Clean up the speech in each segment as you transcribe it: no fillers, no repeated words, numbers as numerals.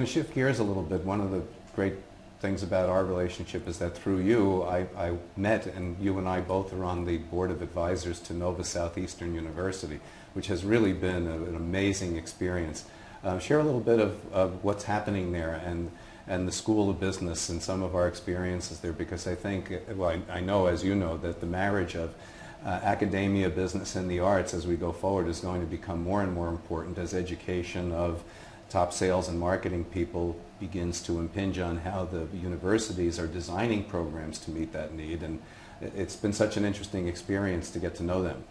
to shift gears a little bit. One of the great things about our relationship is that through you, I met, and you and I both are on the board of advisors to Nova Southeastern University, which has really been an amazing experience. Share a little bit of what's happening there and the School of Business and some of our experiences there, because I think, well, I know, as you know, that the marriage of academia, business, and the arts as we go forward is going to become more and more important as education of top sales and marketing people begins to impinge on how the universities are designing programs to meet that need. And it's been such an interesting experience to get to know them.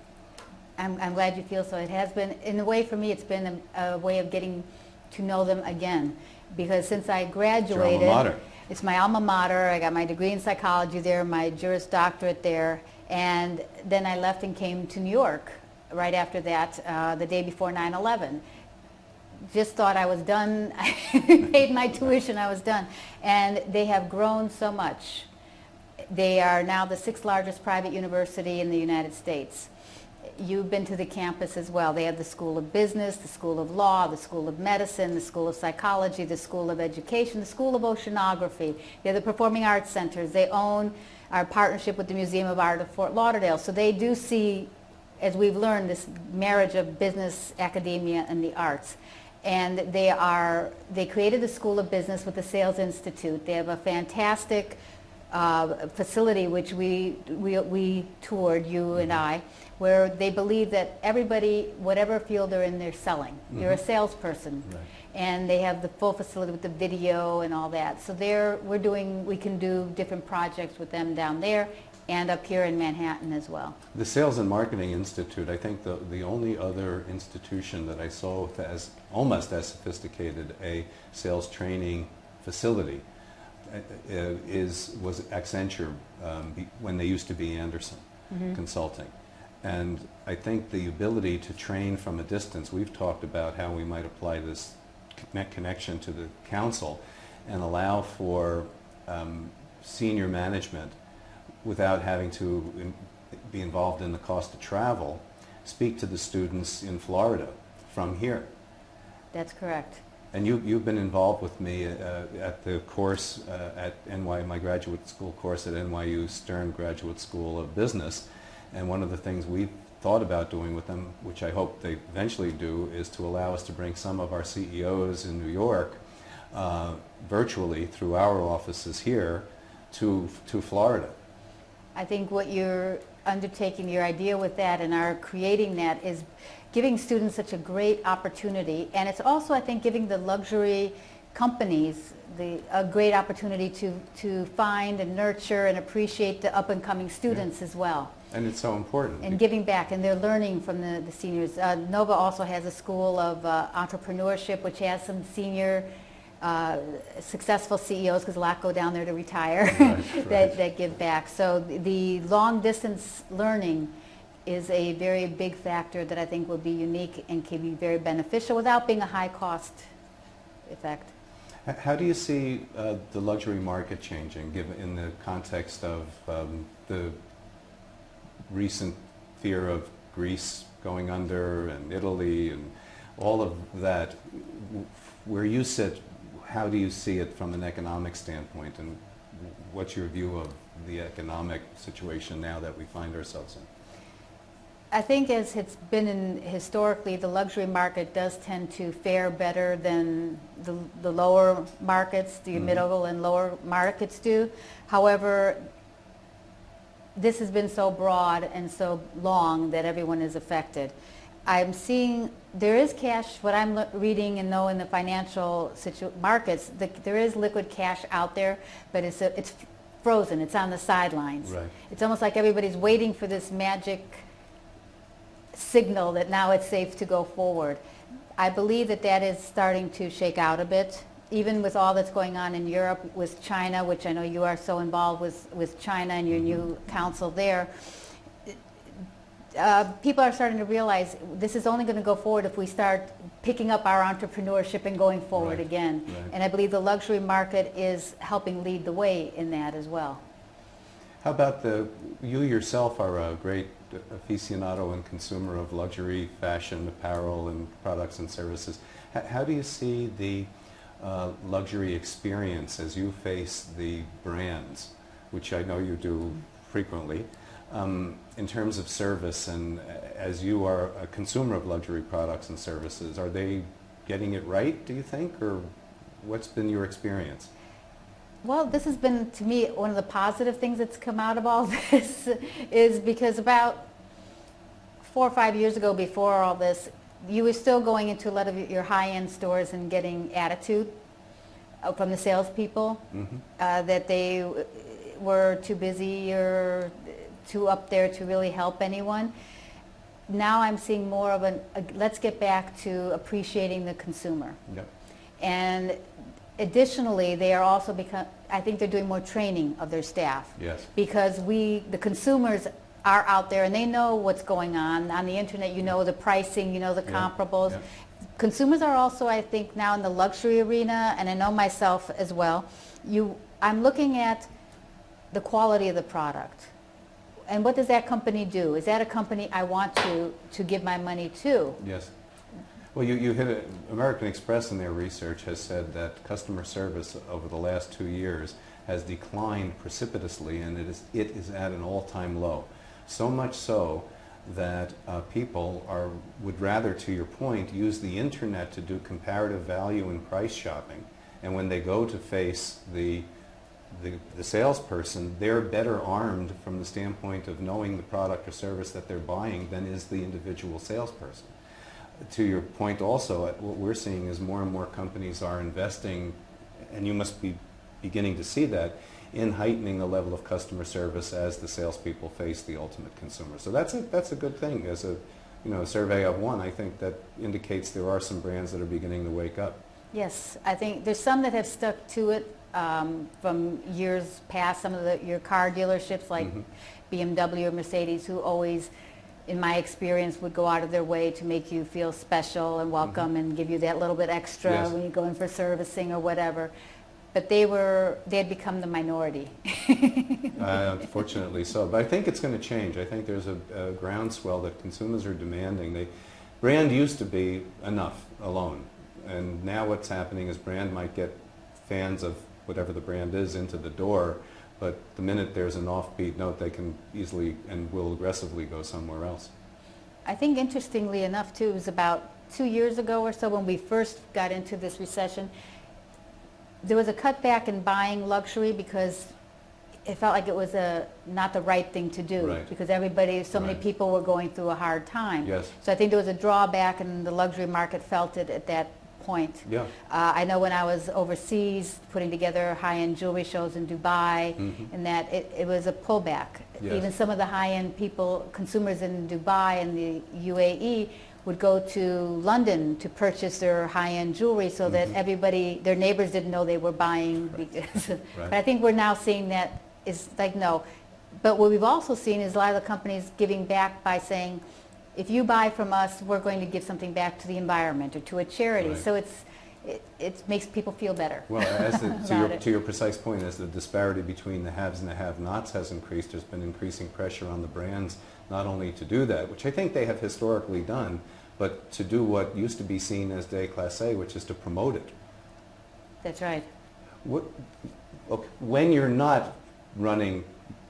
I'm glad you feel so. It has been, in a way for me, it's been a way of getting to know them again. Because since I graduated, it's your alma mater. It's my alma mater. I got my degree in psychology there, my Juris Doctorate there, and then I left and came to New York right after that, the day before 9/11. Just thought I was done. I paid my tuition, I was done. And they have grown so much. They are now the 6th largest private university in the United States. You've been to the campus as well. They have the School of Business, the School of Law, the School of Medicine, the School of Psychology, the School of Education, the School of Oceanography. They have the Performing Arts Centers. They own our partnership with the Museum of Art of Fort Lauderdale. So they do see, as we've learned, this marriage of business, academia, and the arts. And they created the School of Business with the Sales Institute. They have a fantastic facility which we toured, you and I, where they believe that everybody, whatever field they're in, they're selling. You're a salesperson. Right. And they have the full facility with the video and all that. So we can do different projects with them down there and up here in Manhattan as well. The Sales and Marketing Institute, I think the only other institution that I saw with almost as sophisticated a sales training facility was Accenture when they used to be Anderson Consulting. And I think the ability to train from a distance, we've talked about how we might apply this connection to the council and allow for senior management without having to be involved in the cost of travel, speak to the students in Florida from here. That's correct. And you've been involved with me at the course at my graduate school course at NYU Stern Graduate School of Business. And one of the things we've thought about doing with them, which I hope they eventually do, is to allow us to bring some of our CEOs in New York virtually through our offices here to Florida. I think what you're undertaking, your idea with that and are creating that is giving students such a great opportunity, and it's also, I think, giving the luxury companies a great opportunity to find and nurture and appreciate the up-and-coming students as well. And it's so important. And giving back, and they're learning from the seniors. Nova also has a school of entrepreneurship, which has some senior successful CEOs, because a lot go down there to retire, that give back. So the long-distance learning is a very big factor that I think will be unique and can be very beneficial without being a high-cost effect. How do you see the luxury market changing, given in the context of the recent fear of Greece going under and Italy and all of that? Where you sit, how do you see it from an economic standpoint, and what's your view of the economic situation now that we find ourselves in? I think, as it's been historically, the luxury market does tend to fare better than the lower markets, the middle and lower markets do. However, this has been so broad and so long that everyone is affected. I'm seeing there is cash, what I'm reading and know in the financial markets, there is liquid cash out there, but it's frozen, it's on the sidelines. Right. It's almost like everybody's waiting for this magic signal that now it's safe to go forward. I believe that is starting to shake out a bit, even with all that's going on in Europe with China, which I know you are so involved with China and your new council there. People are starting to realize this is only going to go forward if we start picking up our entrepreneurship and going forward again. Right. And I believe the luxury market is helping lead the way in that as well. How about you yourself are a great aficionado and consumer of luxury fashion, apparel, and products and services. How do you see the luxury experience as you face the brands, which I know you do frequently, in terms of service, and as you are a consumer of luxury products and services, are they getting it right, do you think, or what's been your experience? Well, this has been, to me, one of the positive things that's come out of all this is because about 4 or 5 years ago, before all this, you were still going into a lot of your high-end stores and getting attitude from the salespeople, that they were too busy or too up there to really help anyone. Now I'm seeing more of a let's get back to appreciating the consumer. Yep. And additionally, they are also I think they're doing more training of their staff. Yes. Because the consumers are out there and they know what's going on the internet. You know the pricing, you know the comparables. Yeah. Consumers are also, I think, now in the luxury arena, and I know myself as well. I'm looking at the quality of the product. And what does that company do? Is that a company I want to give my money to? Yes. Well, you hit it. American Express in their research has said that customer service over the last 2 years has declined precipitously, and it is at an all-time low. So much so that people would rather, to your point, use the internet to do comparative value and price shopping. And when they go to face the salesperson, they're better armed from the standpoint of knowing the product or service that they're buying than is the individual salesperson. To your point also, what we're seeing is more and more companies are investing, and you must be beginning to see that, in heightening the level of customer service as the salespeople face the ultimate consumer. So that's a good thing. As a survey of one, I think that indicates there are some brands that are beginning to wake up. Yes, I think there's some that have stuck to it from years past. Some of your car dealerships like BMW or Mercedes, who always, in my experience, would go out of their way to make you feel special and welcome and give you that little bit extra when you go in for servicing or whatever. But they had become the minority. Unfortunately so. But I think it's going to change. I think there's a groundswell that consumers are demanding. Brand used to be enough alone. And now what's happening is brand might get fans of whatever the brand is into the door, but the minute there's an offbeat note, they can easily and will aggressively go somewhere else. I think interestingly enough, too, it was about 2 years ago or so when we first got into this recession, there was a cutback in buying luxury because it felt like it was not the right thing to do, because so many people were going through a hard time. Yes. So I think there was a drawback, and the luxury market felt it at that point. Yeah. I know when I was overseas putting together high-end jewelry shows in Dubai, and that it was a pullback. Yes. Even some of the high-end consumers in Dubai and the UAE would go to London to purchase their high-end jewelry so that their neighbors didn't know they were buying. Because, But I think we're now seeing that is like, no. But what we've also seen is a lot of the companies giving back by saying, if you buy from us, we're going to give something back to the environment or to a charity. Right. So it makes people feel better. Well, to your precise point, as the disparity between the haves and the have-nots has increased, there's been increasing pressure on the brands not only to do that, which I think they have historically done, but to do what used to be seen as déclassé, which is to promote it. That's right. When you're not running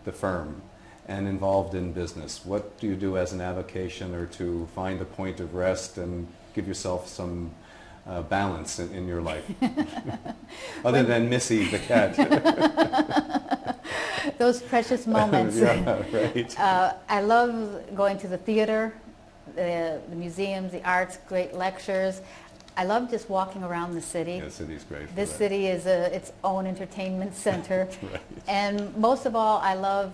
the firm and involved in business, what do you do as an avocation or to find a point of rest and give yourself some balance in your life? Other than Missy the cat. Those precious moments. Yeah, right. I love going to the theater, the museums, the arts, great lectures. I love just walking around the city. Yeah, the city's great for This that. city is its own entertainment center. Right. And most of all, I love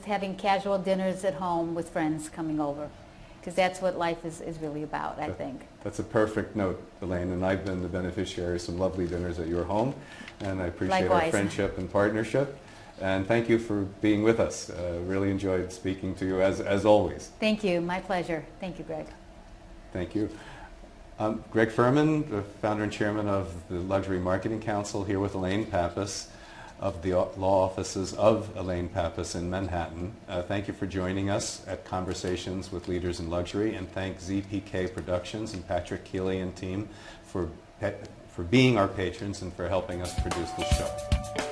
having casual dinners at home with friends coming over, because that's what life is really about, I think. That's a perfect note, Elaine, and I've been the beneficiary of some lovely dinners at your home, and I appreciate Likewise. Our friendship and partnership. And thank you for being with us. Really enjoyed speaking to you as always. Thank you. My pleasure. Thank you, Greg. Thank you. Greg Furman, the founder and chairman of the Luxury Marketing Council, here with Elaine Pappas of the law offices of Elaine Pappas in Manhattan. Thank you for joining us at Conversations with Leaders in Luxury, and thank ZPK Productions and Patrick Keeley and team for for being our patrons and for helping us produce this show.